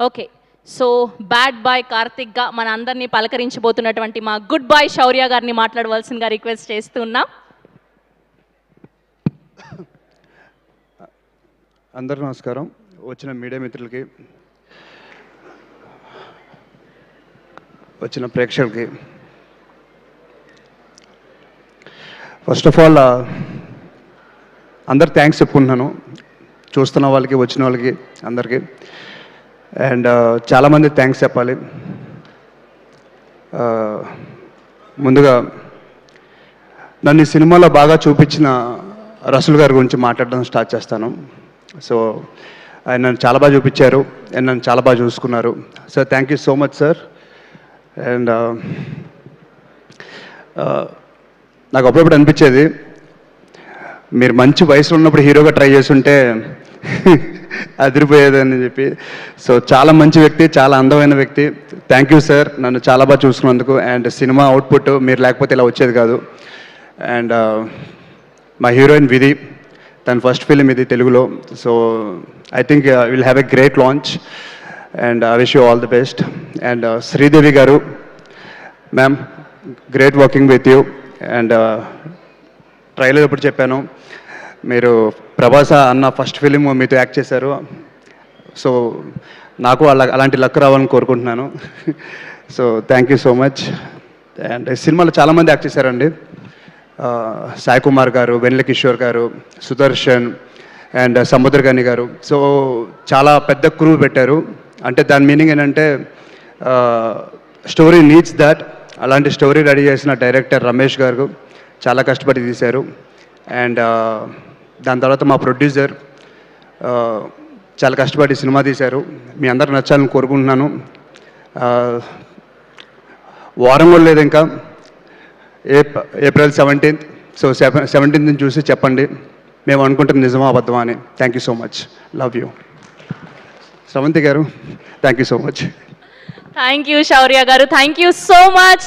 Okay. So bad boy కార్తిక్గా మన అందరినీ పలకరించబోతున్నటువంటి మా గుడ్ బాయ్ శౌర్య గారిని మాట్లాడవలసిందిగా రిక్వెస్ట్ చేస్తున్నాం. అందరూ నమస్కారం. వచ్చిన మీడియా మిత్రులకి, వచ్చిన ప్రేక్షకులకి ఫస్ట్ ఆఫ్ ఆల్ అందరు థ్యాంక్స్ చెప్పుకుంటున్నాను. చూస్తున్న వాళ్ళకి, వచ్చిన వాళ్ళకి అందరికీ. అండ్ చాలామంది థ్యాంక్స్ చెప్పాలి. ముందుగా నన్ను ఈ సినిమాలో బాగా చూపించిన రసూల్ గారి గురించి మాట్లాడడం స్టార్ట్ చేస్తాను. సో ఆయన నన్ను చాలా బాగా చూపించారు అండ్ నన్ను చాలా బాగా చూసుకున్నారు. So thank you so much sir. And నాకు అప్పుడప్పుడు అనిపించేది, మీరు మంచి వయసులో ఉన్నప్పుడు హీరోగా ట్రై చేస్తుంటే అదిరిపోయేదని చెప్పి. సో చాలా మంచి వ్యక్తి, చాలా అందమైన వ్యక్తి. థ్యాంక్ యూ సార్, నన్ను చాలా బాగా చూసుకున్నందుకు. అండ్ సినిమా అవుట్పుట్ మీరు లేకపోతే ఇలా వచ్చేది కాదు. అండ్ మా హీరోయిన్ విధి, తన ఫస్ట్ ఫిలిం ఇది తెలుగులో. So I think will have a great launch and I wish you all the best. And Sridevi garu, ma'am great working with you. And trailer ఎప్పుడు చెప్పాను, మీరు ప్రభాస్ అన్న ఫస్ట్ ఫిలిం మీతో యాక్ట్ చేశారు. సో నాకు అలాంటి లక్ రావాలని కోరుకుంటున్నాను. So thank you so much. And సినిమాలో చాలామంది యాక్ట్ చేశారండి. సాయి కుమార్ గారు, వెన్నెల కిషోర్ గారు, సుదర్శన్ అండ్ సముద్రగని గారు. సో చాలా పెద్ద క్రూ పెట్టారు. అంటే దాని మీనింగ్ ఏంటంటే స్టోరీ నీడ్స్ దట్. అలాంటి స్టోరీ రెడీ చేసిన డైరెక్టర్ రమేష్ గారు చాలా కష్టపడి తీశారు. అండ్ దాని తర్వాత మా ప్రొడ్యూసర్ చాలా కష్టపడి సినిమా తీశారు. మీ అందరు నచ్చాలని కోరుకుంటున్నాను. వారం కూడా లేదు ఇంకా, ఏప్రిల్ 17th. సో 17th చూసి చెప్పండి మేము అనుకుంటున్న నిజమా అబద్ధమా అని. Thank you so much, love you. Sravanthi garu, thank you so much. Thank you Shourya garu, thank you so much.